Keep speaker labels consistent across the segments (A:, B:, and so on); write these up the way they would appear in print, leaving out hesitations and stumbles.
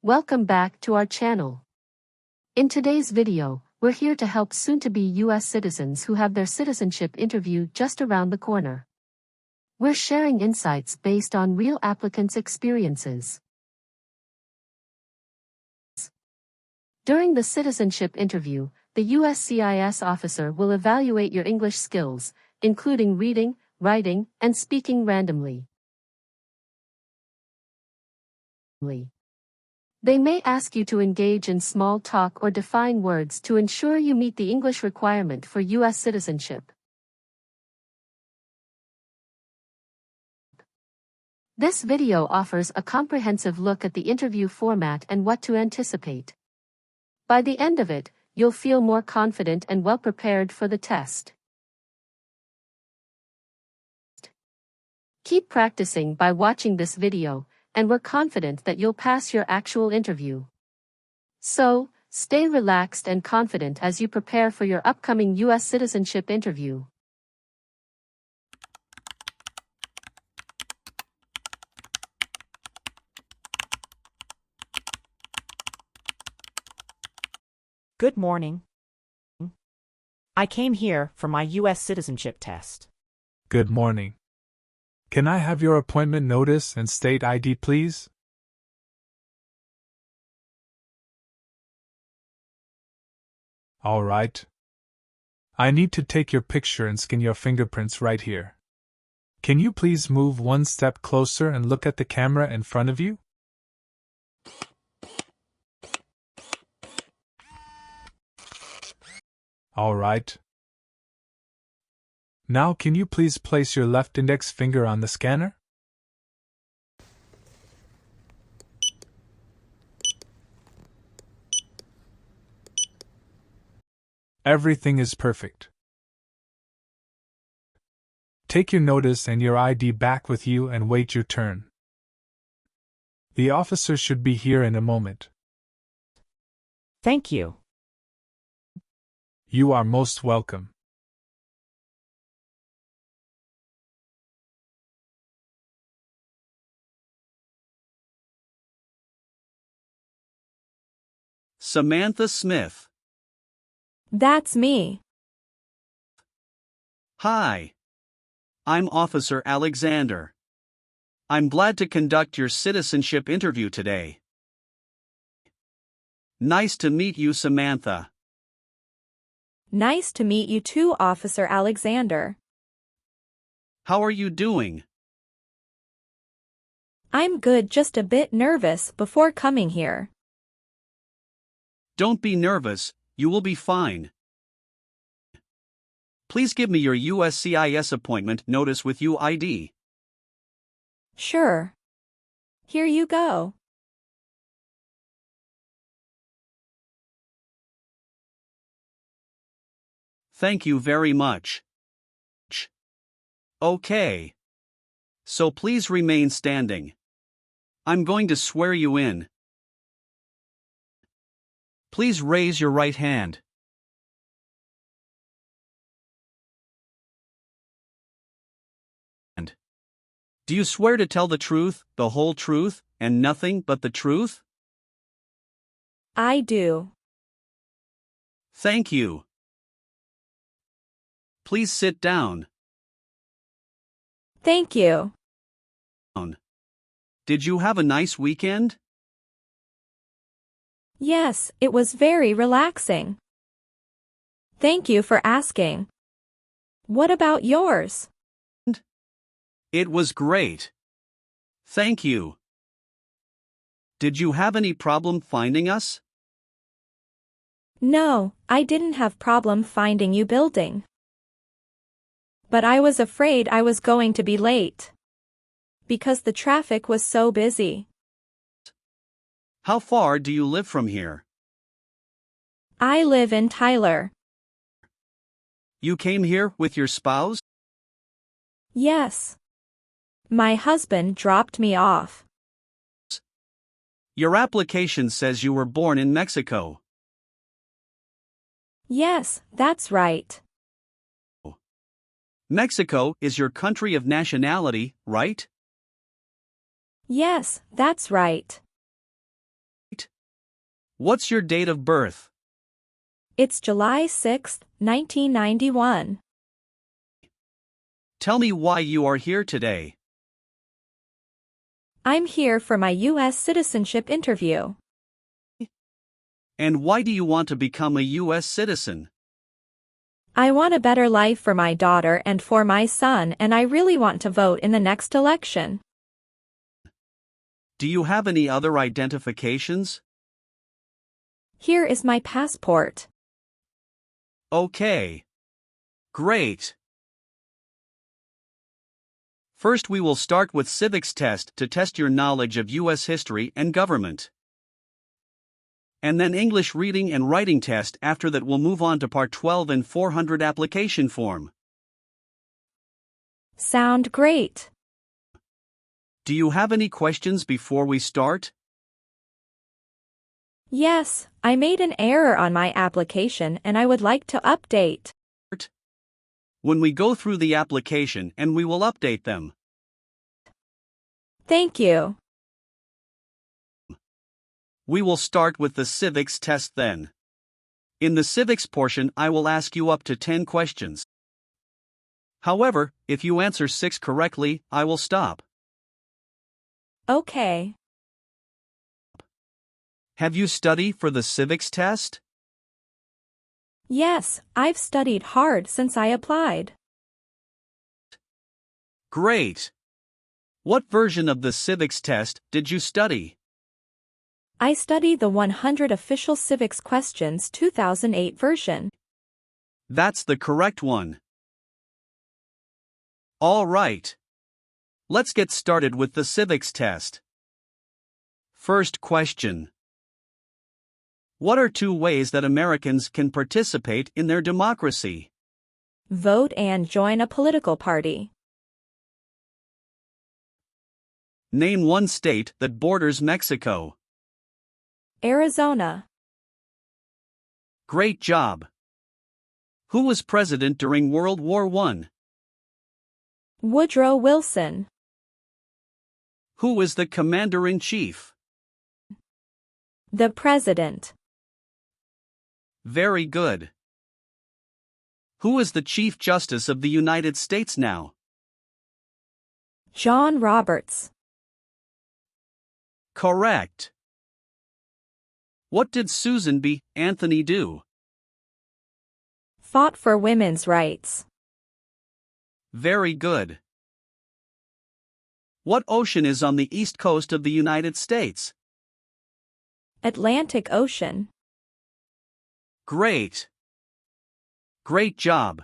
A: Welcome back to our channel. In today's video, we're here to help soon-to-be U.S. citizens who have their citizenship interview just around the corner. We're sharing insights based on real applicants' experiences. During the citizenship interview, the USCIS officer will evaluate your English skills, including reading, writing, and speaking randomly. They may ask you to engage in small talk or define words to ensure you meet the English requirement for U.S. citizenship. This video offers a comprehensive look at the interview format and what to anticipate. By the end of it, you'll feel more confident and well prepared for the test. Keep practicing by watching this video, and we're confident that you'll pass your actual interview. So, stay relaxed and confident as you prepare for your upcoming U.S. citizenship interview.
B: Good morning. I came here for my U.S. citizenship test.
C: Good morning. Can I have your appointment notice and state ID, please? All right. I need to take your picture and scan your fingerprints right here. Can you please move one step closer and look at the camera in front of you? All right. Now can you please place your left index finger on the scanner? Everything is perfect. Take your notice and your ID back with you and wait your turn. The officer should be here in a moment.
B: Thank you.
C: You are most welcome.
D: Samantha Smith.
E: That's me.
D: Hi. I'm Officer Alexander. I'm glad to conduct your citizenship interview today. Nice to meet you, Samantha.
E: Nice to meet you too, Officer Alexander.
D: How are you doing?
E: I'm good, just a bit nervous before coming here.
D: Don't be nervous, you will be fine. Please give me your USCIS appointment notice with UID.
E: Sure. Here you go.
D: Thank you very much. Okay. So please remain standing. I'm going to swear you in. Please raise your right hand. Do you swear to tell the truth, the whole truth, and nothing but the truth?
E: I do.
D: Thank you. Please sit down.
E: Thank you.
D: Did you have a nice weekend?
E: Yes, it was very relaxing. Thank you for asking. What about yours?
D: It was great. Thank you. Did you have any problem finding us?
E: No, I didn't have problem finding you building. But I was afraid I was going to be late. Because the traffic was so busy.
D: How far do you live from here?
E: I live in Tyler.
D: You came here with your spouse?
E: Yes. My husband dropped me off.
D: Your application says you were born in Mexico.
E: Yes, that's right.
D: Mexico is your country of nationality, right?
E: Yes, that's right.
D: What's your date of birth?
E: It's July 6, 1991.
D: Tell me why you are here today.
E: I'm here for my U.S. citizenship interview.
D: And why do you want to become a U.S. citizen?
E: I want a better life for my daughter and for my son, and I really want to vote in the next election.
D: Do you have any other identifications?
E: Here is my passport.
D: Okay. Great. First we will start with civics test to test your knowledge of U.S. history and government. And then English reading and writing test. After that we'll move on to part 12 and N400 application form.
E: Sound great.
D: Do you have any questions before we start?
E: Yes, I made an error on my application and I would like to update.
D: When we go through the application and we will update them.
E: Thank you.
D: We will start with the civics test then. In the civics portion I will ask you up to 10 questions. However, if you answer 6 correctly, I will stop.
E: Okay.
D: Have you studied for the civics test?
E: Yes, I've studied hard since I applied.
D: Great! What version of the civics test did you study?
E: I studied the 100 Official Civics Questions 2008 version.
D: That's the correct one. All right. Let's get started with the civics test. First question. What are 2 ways that Americans can participate in their democracy?
E: Vote and join a political party.
D: Name 1 state that borders Mexico.
E: Arizona.
D: Great job. Who was president during World War I?
E: Woodrow Wilson.
D: Who was the commander-in-chief?
E: The president.
D: Very good. Who is the Chief Justice of the United States now?
E: John Roberts.
D: Correct. What did Susan B. Anthony do?
E: Fought for women's rights.
D: Very good. What ocean is on the east coast of the United States?
E: Atlantic Ocean.
D: Great. Great job.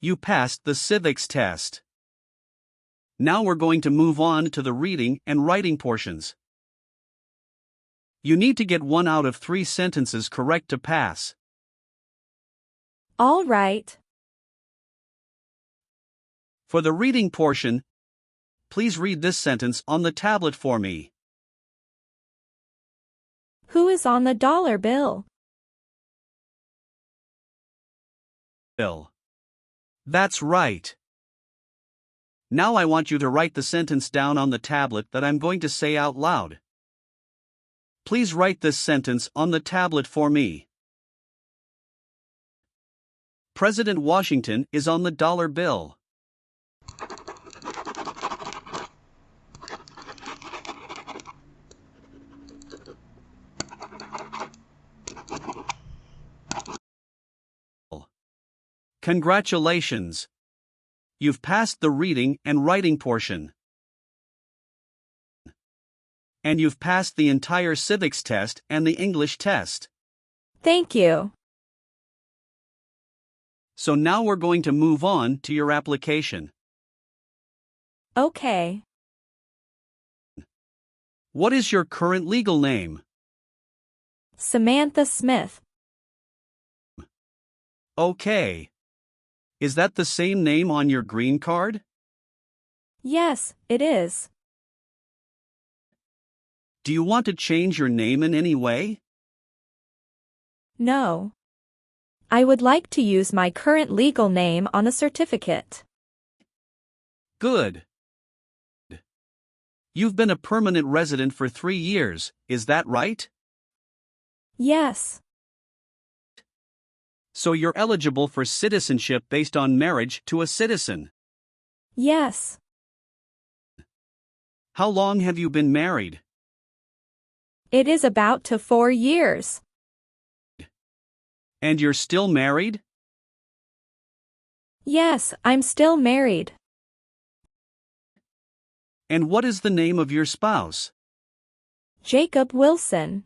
D: You passed the civics test. Now we're going to move on to the reading and writing portions. You need to get 1 out of 3 sentences correct to pass.
E: All right.
D: For the reading portion, please read this sentence on the tablet for me.
E: Who is on the dollar bill?
D: Bill. That's right. Now I want you to write the sentence down on the tablet that I'm going to say out loud. Please write this sentence on the tablet for me. President Washington is on the dollar bill. Congratulations! You've passed the reading and writing portion. And you've passed the entire civics test and the English test.
E: Thank you.
D: So now we're going to move on to your application.
E: Okay.
D: What is your current legal name?
E: Samantha Smith.
D: Okay. Is that the same name on your green card?
E: Yes, it is.
D: Do you want to change your name in any way?
E: No. I would like to use my current legal name on a certificate.
D: Good. You've been a permanent resident for 3 years, is that right?
E: Yes.
D: So you're eligible for citizenship based on marriage to a citizen.
E: Yes.
D: How long have you been married?
E: It is about to 4 years.
D: And you're still married?
E: Yes, I'm still married.
D: And what is the name of your spouse?
E: Jacob Wilson.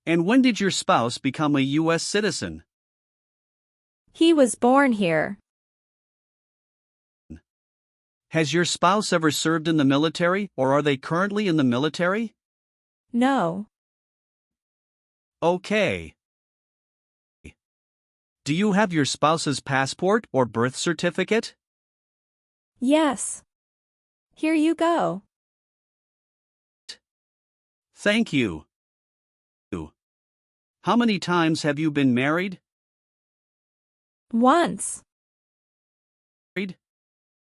D: And when did your spouse become a U.S. citizen?
E: He was born here.
D: Has your spouse ever served in the military, or are they currently in the military?
E: No.
D: Okay. Do you have your spouse's passport or birth certificate?
E: Yes. Here you go.
D: Thank you. How many times have you been married?
E: Once.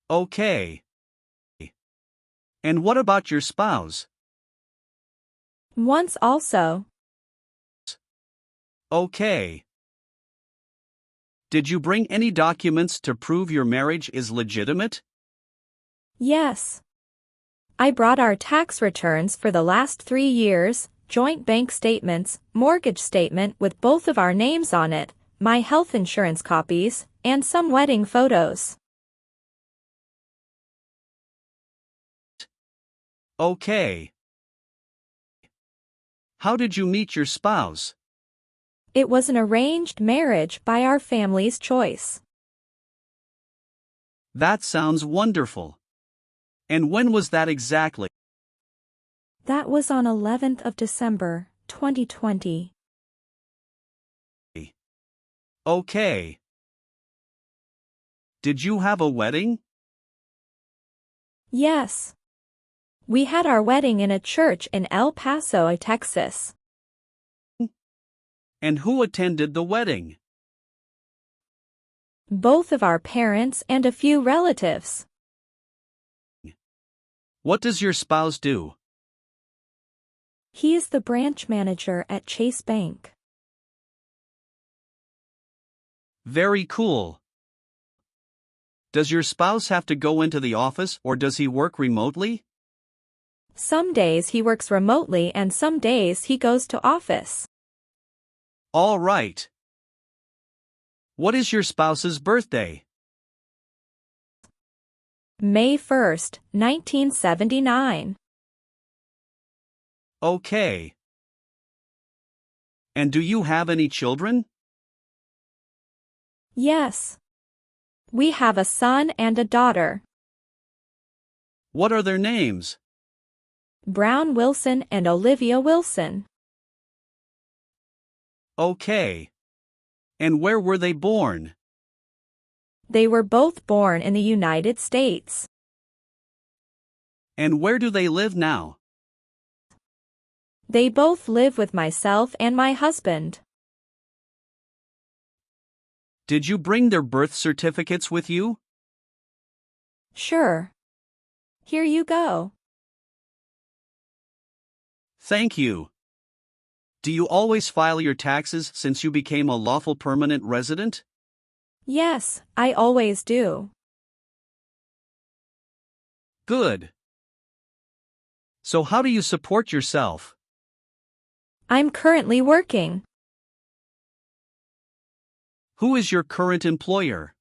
D: Okay. And what about your spouse?
E: Once also.
D: Okay. Did you bring any documents to prove your marriage is legitimate?
E: Yes. I brought our tax returns for the last 3 years, joint bank statements, mortgage statement with both of our names on it, my health insurance copies, and some wedding photos.
D: Okay. How did you meet your spouse?
E: It was an arranged marriage by our family's choice.
D: That sounds wonderful. And when was that exactly?
E: That was on 11th of December, 2020.
D: Okay. Did you have a wedding?
E: Yes. We had our wedding in a church in El Paso, Texas.
D: And who attended the wedding?
E: Both of our parents and a few relatives.
D: What does your spouse do?
E: He is the branch manager at Chase Bank.
D: Very cool. Does your spouse have to go into the office or does he work remotely?
E: Some days he works remotely and some days he goes to office.
D: All right. What is your spouse's birthday?
E: May 1st, 1979.
D: Okay. And do you have any children?
E: Yes. We have a son and a daughter.
D: What are their names?
E: Brown Wilson and Olivia Wilson.
D: Okay. And where were they born?
E: They were both born in the United States.
D: And where do they live now?
E: They both live with myself and my husband.
D: Did you bring their birth certificates with you?
E: Sure. Here you go.
D: Thank you. Do you always file your taxes since you became a lawful permanent resident?
E: Yes, I always do.
D: Good. So how do you support yourself?
E: I'm currently working.
D: Who is your current employer?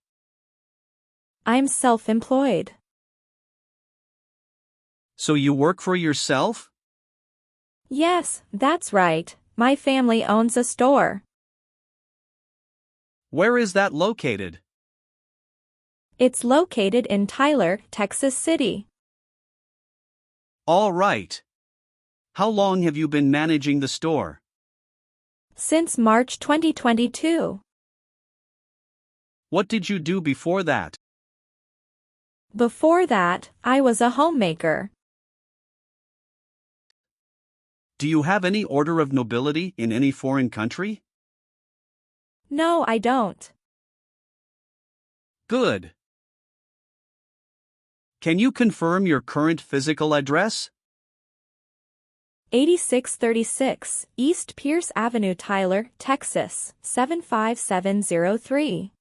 E: I'm self-employed.
D: So you work for yourself?
E: Yes, that's right. My family owns a store.
D: Where is that located?
E: It's located in Tyler, Texas City.
D: All right. How long have you been managing the store?
E: Since March 2022.
D: What did you do before that?
E: Before that, I was a homemaker.
D: Do you have any order of nobility in any foreign country?
E: No, I don't.
D: Good. Can you confirm your current physical address?
E: 8636 East Pierce Avenue, Tyler, Texas, 75703.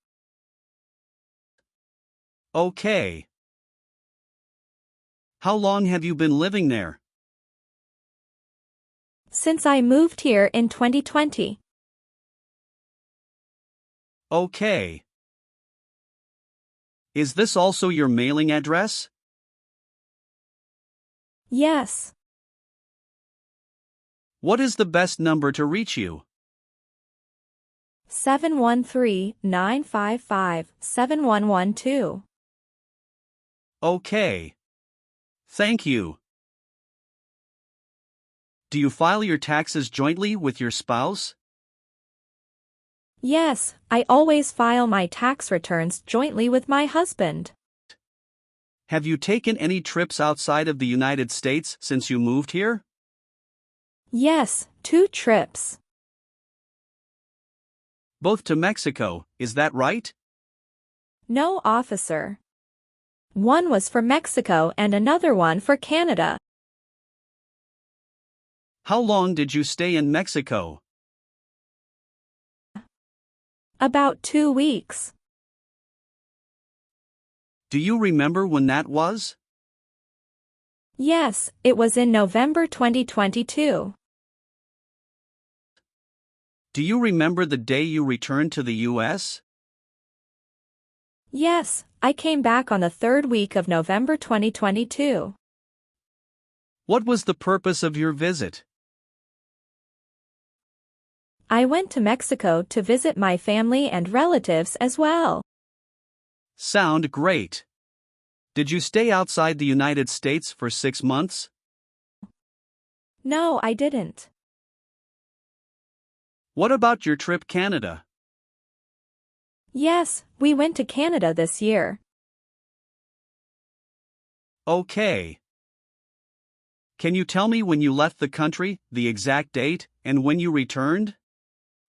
D: Okay. How long have you been living there?
E: Since I moved here in 2020.
D: Okay. Is this also your mailing address?
E: Yes.
D: What is the best number to reach you?
E: 713-955-7112.
D: Okay. Thank you. Do you file your taxes jointly with your spouse?
E: Yes, I always file my tax returns jointly with my husband.
D: Have you taken any trips outside of the United States since you moved here?
E: Yes, 2 trips.
D: Both to Mexico, is that right?
E: No, officer. One was for Mexico and another one for Canada.
D: How long did you stay in Mexico?
E: About 2 weeks.
D: Do you remember when that was?
E: Yes, it was in November 2022.
D: Do you remember the day you returned to the U.S.?
E: Yes, I came back on the 3rd week of November 2022.
D: What was the purpose of your visit?
E: I went to Mexico to visit my family and relatives as well.
D: Sound great. Did you stay outside the United States for 6 months?
E: No, I didn't.
D: What about your trip Canada?
E: Yes, we went to Canada this year.
D: Okay. Can you tell me when you left the country, the exact date, and when you returned?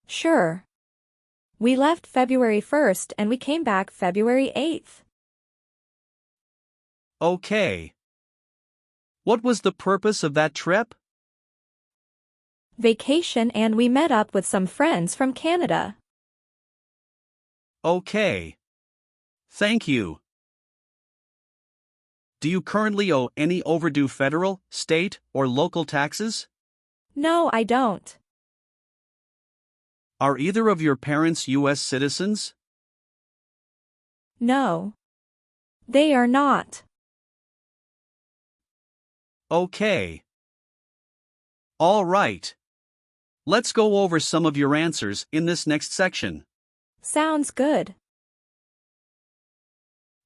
E: Sure. We left February 1st and we came back February 8th.
D: Okay. What was the purpose of that trip?
E: Vacation, and we met up with some friends from Canada.
D: Okay. Thank you. Do you currently owe any overdue federal, state, or local taxes?
E: No, I don't.
D: Are either of your parents U.S. citizens?
E: No. They are not.
D: Okay. All right. Let's go over some of your answers in this next section.
E: Sounds good.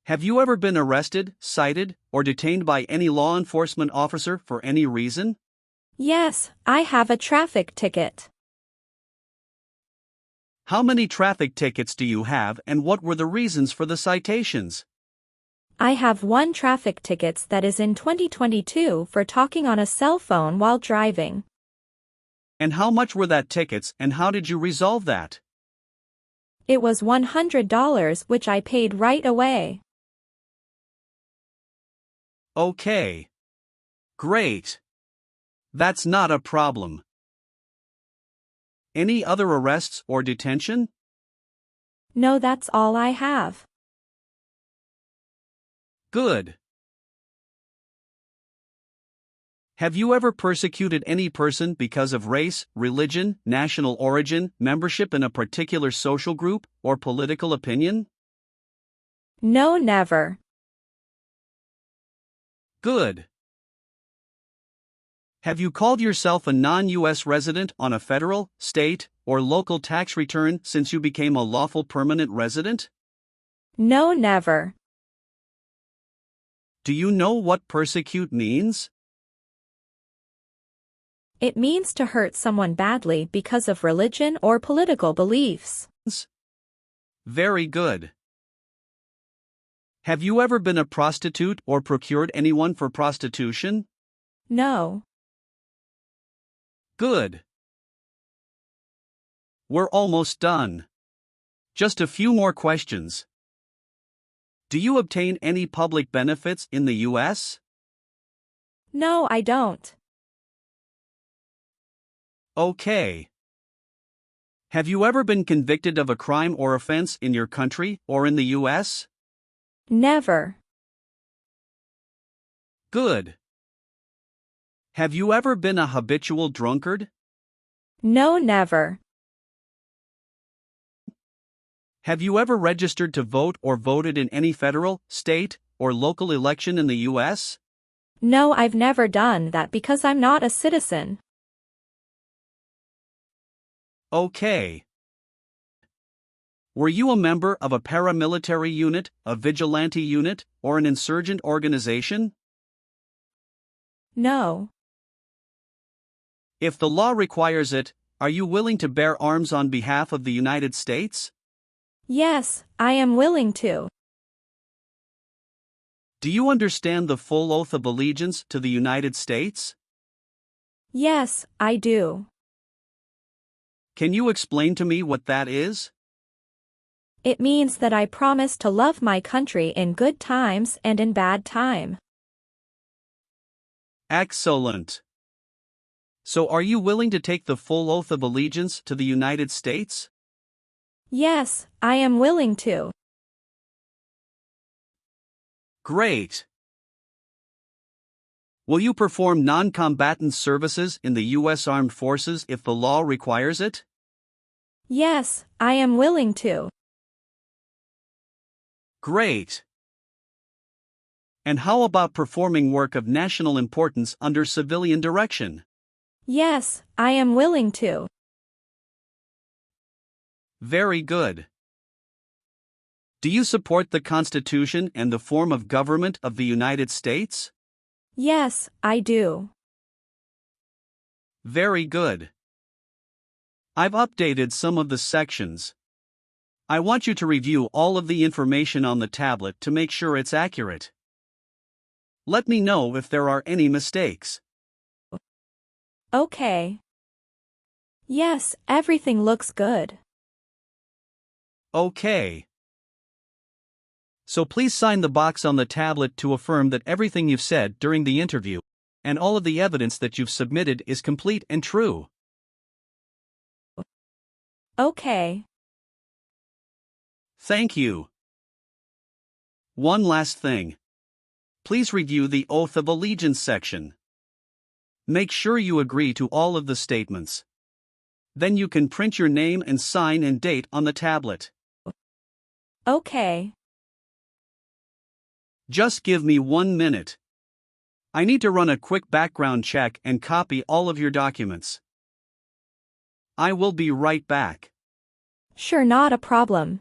D: Have you ever been arrested, cited, or detained by any law enforcement officer for any reason?
E: Yes, I have a traffic ticket.
D: How many traffic tickets do you have, and what were the reasons for the citations?
E: I have 1 traffic ticket that is in 2022 for talking on a cell phone while driving.
D: And how much were that tickets, and how did you resolve that?
E: It was $100, which I paid right away.
D: Okay. Great. That's not a problem. Any other arrests or detention?
E: No, that's all I have.
D: Good. Have you ever persecuted any person because of race, religion, national origin, membership in a particular social group, or political opinion?
E: No, never.
D: Good. Have you called yourself a non-U.S. resident on a federal, state, or local tax return since you became a lawful permanent resident?
E: No, never.
D: Do you know what persecute means?
E: It means to hurt someone badly because of religion or political beliefs.
D: Very good. Have you ever been a prostitute or procured anyone for prostitution?
E: No.
D: Good. We're almost done. Just a few more questions. Do you obtain any public benefits in the U.S.?
E: No, I don't.
D: Okay. Have you ever been convicted of a crime or offense in your country or in the US?
E: Never.
D: Good. Have you ever been a habitual drunkard?
E: No, never.
D: Have you ever registered to vote or voted in any federal, state, or local election in the US?
E: No, I've never done that because I'm not a citizen.
D: Okay. Were you a member of a paramilitary unit, a vigilante unit, or an insurgent organization?
E: No.
D: If the law requires it, are you willing to bear arms on behalf of the United States?
E: Yes, I am willing to.
D: Do you understand the full oath of allegiance to the United States?
E: Yes, I do.
D: Can you explain to me what that is?
E: It means that I promise to love my country in good times and in bad time.
D: Excellent. So are you willing to take the full oath of allegiance to the United States?
E: Yes, I am willing to.
D: Great. Will you perform non-combatant services in the U.S. Armed Forces if the law requires it?
E: Yes, I am willing to.
D: Great. And how about performing work of national importance under civilian direction?
E: Yes, I am willing to.
D: Very good. Do you support the Constitution and the form of government of the United States?
E: Yes, I do.
D: Very good. I've updated some of the sections. I want you to review all of the information on the tablet to make sure it's accurate. Let me know if there are any mistakes.
E: Okay. Yes, everything looks good.
D: Okay. So please sign the box on the tablet to affirm that everything you've said during the interview and all of the evidence that you've submitted is complete and true.
E: Okay.
D: Thank you. One last thing. Please review the Oath of Allegiance section. Make sure you agree to all of the statements. Then you can print your name and sign and date on the tablet.
E: Okay.
D: Just give me 1 minute. I need to run a quick background check and copy all of your documents. I will be right back.
E: Sure, not a problem.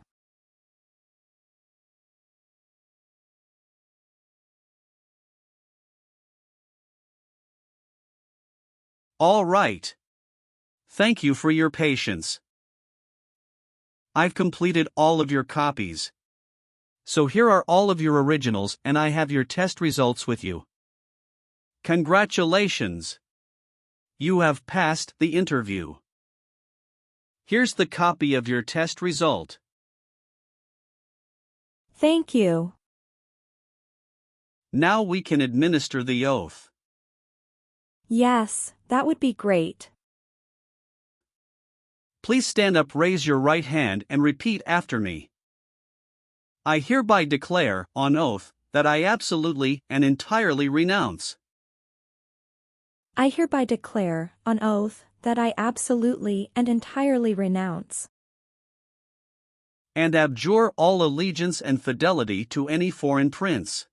D: All right. Thank you for your patience. I've completed all of your copies. So here are all of your originals and I have your test results with you. Congratulations! You have passed the interview. Here's the copy of your test result.
E: Thank you.
D: Now we can administer the oath.
E: Yes, that would be great.
D: Please stand up, raise your right hand and repeat after me. I hereby declare, on oath, that I absolutely and entirely renounce.
E: I hereby declare, on oath, that I absolutely and entirely renounce
D: and abjure all allegiance and fidelity to any foreign prince,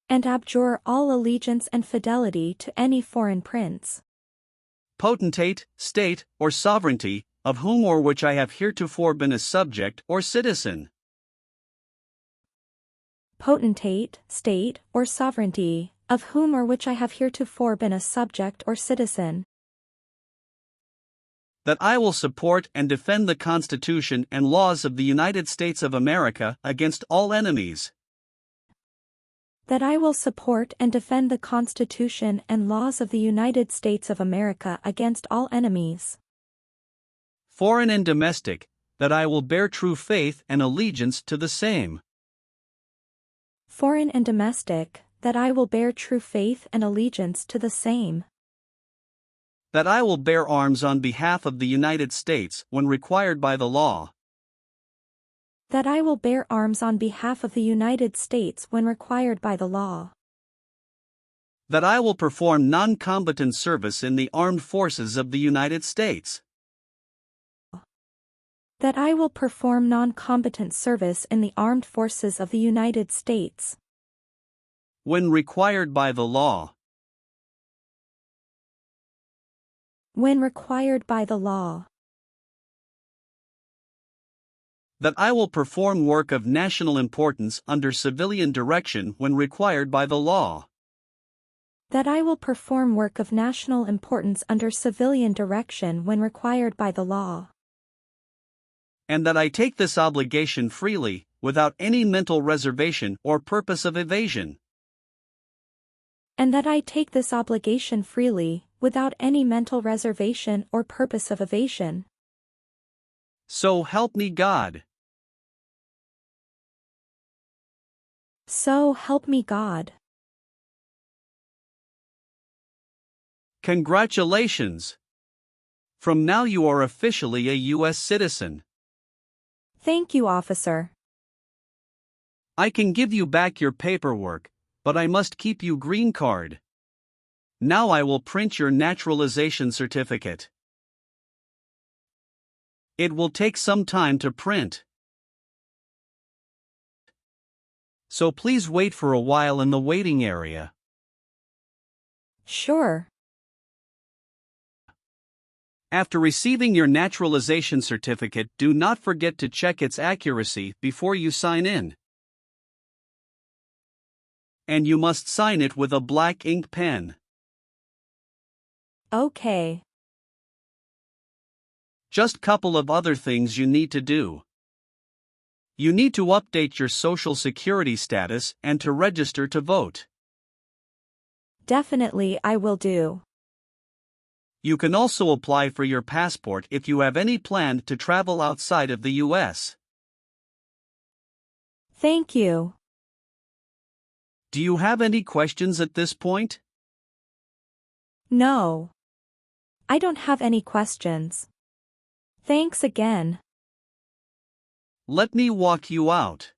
E: and abjure all allegiance and fidelity to any foreign prince,
D: potentate, state, or sovereignty, of whom or which I have heretofore been a subject or citizen.
E: Potentate, state, or sovereignty, of whom or which I have heretofore been a subject or citizen.
D: That I will support and defend the Constitution and laws of the United States of America against all enemies.
E: That I will support and defend the Constitution and laws of the United States of America against all enemies,
D: foreign and domestic, that I will bear true faith and allegiance to the same.
E: Foreign and domestic, that I will bear true faith and allegiance to the same.
D: That I will bear arms on behalf of the United States when required by the law.
E: That I will bear arms on behalf of the United States when required by the law.
D: That I will perform non-combatant service in the armed forces of the United States.
E: That I will perform non-combatant service in the armed forces of the United States.
D: When required by the law.
E: When required by the law.
D: That I will perform work of national importance under civilian direction when required by the law.
E: That I will perform work of national importance under civilian direction when required by the law.
D: And that I take this obligation freely, without any mental reservation or purpose of evasion.
E: And that I take this obligation freely, without any mental reservation or purpose of evasion.
D: So help me God.
E: So help me God.
D: Congratulations! From now you are officially a U.S. citizen.
E: Thank you, officer.
D: I can give you back your paperwork, but I must keep you green card. Now I will print your naturalization certificate. It will take some time to print. So please wait for a while in the waiting area.
E: Sure.
D: After receiving your naturalization certificate, do not forget to check its accuracy before you sign in. And you must sign it with a black ink pen.
E: Okay.
D: Just couple of other things you need to do. You need to update your Social Security status and to register to vote.
E: Definitely I will do.
D: You can also apply for your passport if you have any plan to travel outside of the U.S.
E: Thank you.
D: Do you have any questions at this point?
E: No. I don't have any questions. Thanks again.
D: Let me walk you out.